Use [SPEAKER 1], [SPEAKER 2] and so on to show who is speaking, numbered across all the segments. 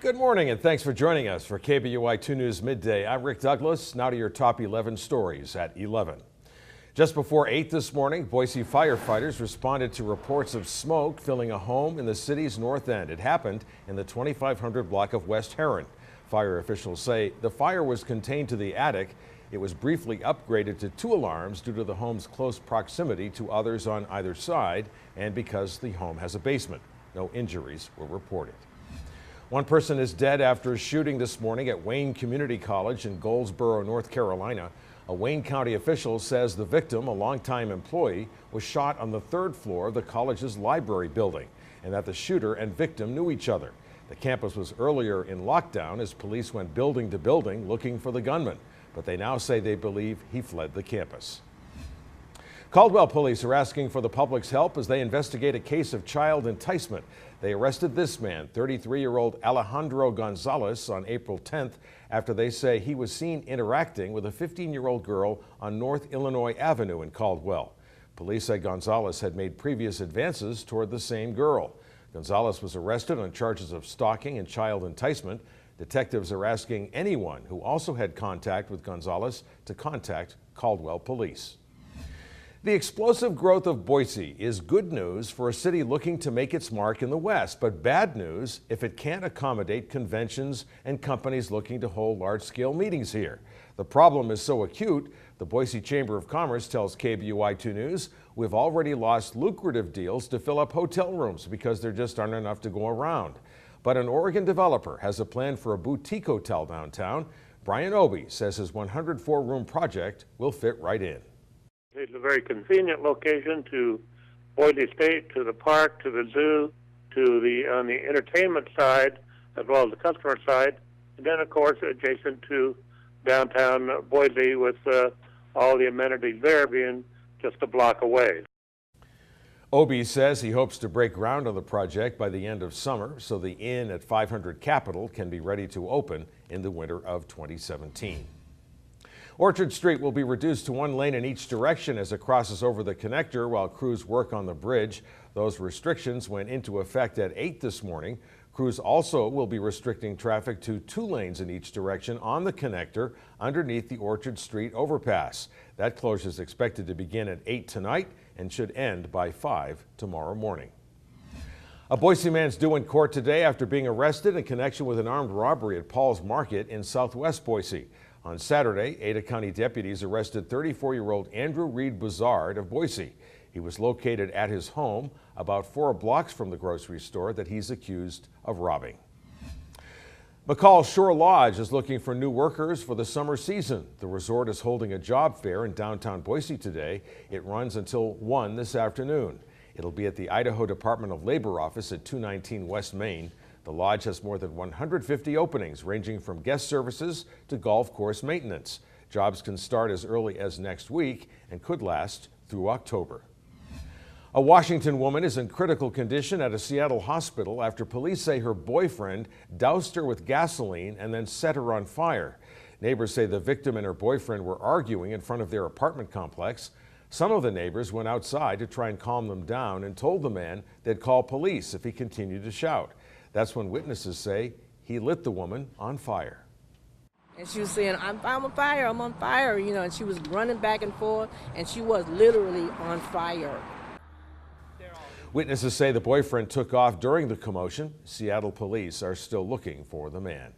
[SPEAKER 1] Good morning and thanks for joining us for KBUI 2 News Midday. I'm Rick Douglas. Now to your top 11 stories at 11. Just before 8 this morning, Boise firefighters responded to reports of smoke filling a home in the city's north end. It happened in the 2500 block of West Heron. Fire officials say the fire was contained to the attic. It was briefly upgraded to 2 alarms due to the home's close proximity to others on either side and because the home has a basement. No injuries were reported. One person is dead after a shooting this morning at Wayne Community College in Goldsboro, North Carolina. A Wayne County official says the victim, a longtime employee, was shot on the 3rd floor of the college's library building and that the shooter and victim knew each other. The campus was earlier in lockdown as police went building to building looking for the gunman, but they now say they believe he fled the campus. Caldwell police are asking for the public's help as they investigate a case of child enticement. They arrested this man, 33-year-old Alejandro Gonzalez, on April 10th after they say he was seen interacting with a 15-year-old girl on North Illinois Avenue in Caldwell. Police say Gonzalez had made previous advances toward the same girl. Gonzalez was arrested on charges of stalking and child enticement. Detectives are asking anyone who also had contact with Gonzalez to contact Caldwell police. The explosive growth of Boise is good news for a city looking to make its mark in the West, but bad news if it can't accommodate conventions and companies looking to hold large-scale meetings here. The problem is so acute, the Boise Chamber of Commerce tells KBUI 2 News, we've already lost lucrative deals to fill up hotel rooms because there just aren't enough to go around. But an Oregon developer has a plan for a boutique hotel downtown. Brian Obie says his 104-room project will fit right in.
[SPEAKER 2] It's a very convenient location to Boise State, to the park, to the zoo, to on the entertainment side, as well as the customer side, and then, of course, adjacent to downtown Boise with all the amenities there being just a block away.
[SPEAKER 1] Obie says he hopes to break ground on the project by the end of summer so the Inn at 500 Capitol can be ready to open in the winter of 2017. Orchard Street will be reduced to 1 lane in each direction as it crosses over the connector while crews work on the bridge. Those restrictions went into effect at 8 this morning. Crews also will be restricting traffic to 2 lanes in each direction on the connector underneath the Orchard Street overpass. That closure is expected to begin at 8 tonight and should end by 5 tomorrow morning. A Boise man's due in court today after being arrested in connection with an armed robbery at Paul's Market in southwest Boise. On Saturday, Ada County deputies arrested 34-year-old Andrew Reed Buzard of Boise. He was located at his home about 4 blocks from the grocery store that he's accused of robbing. McCall Shore Lodge is looking for new workers for the summer season. The resort is holding a job fair in downtown Boise today. It runs until 1 this afternoon. It'll be at the Idaho Department of Labor office at 219 West Main. The lodge has more than 150 openings ranging from guest services to golf course maintenance. Jobs can start as early as next week and could last through October. A Washington woman is in critical condition at a Seattle hospital after police say her boyfriend doused her with gasoline and then set her on fire. Neighbors say the victim and her boyfriend were arguing in front of their apartment complex. Some of the neighbors went outside to try and calm them down and told the man they'd call police if he continued to shout. That's when witnesses say he lit the woman on fire.
[SPEAKER 3] And she was saying, I'm on fire, I'm on fire, you know, and she was running back and forth, and she was literally on fire.
[SPEAKER 1] Witnesses say the boyfriend took off during the commotion. Seattle police are still looking for the man.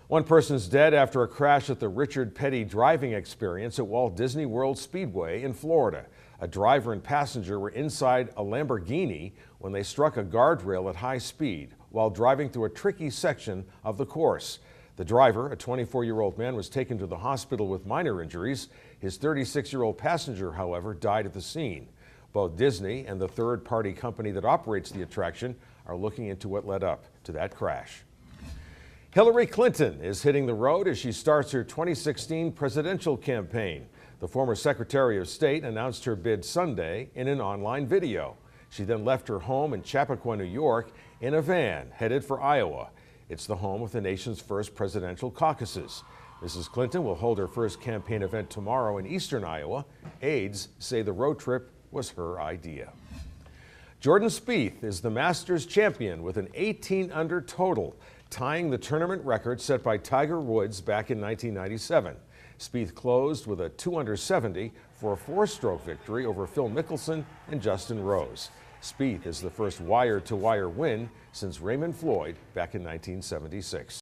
[SPEAKER 1] One person's dead after a crash at the Richard Petty driving experience at Walt Disney World Speedway in Florida. A driver and passenger were inside a Lamborghini when they struck a guardrail at high speed while driving through a tricky section of the course. The driver, a 24-year-old man, was taken to the hospital with minor injuries. His 36-year-old passenger, however, died at the scene. Both Disney and the third-party company that operates the attraction are looking into what led up to that crash. Hillary Clinton is hitting the road as she starts her 2016 presidential campaign. The former Secretary of State announced her bid Sunday in an online video. She then left her home in Chappaqua, New York, in a van headed for Iowa. It's the home of the nation's first presidential caucuses. Mrs. Clinton will hold her first campaign event tomorrow in eastern Iowa. Aides say the road trip was her idea. Jordan Spieth is the Masters champion with an 18 under total. tying the tournament record set by Tiger Woods back in 1997. Spieth closed with a 2-under-70 for a 4-stroke victory over Phil Mickelson and Justin Rose. Spieth is the first wire-to-wire win since Raymond Floyd back in 1976.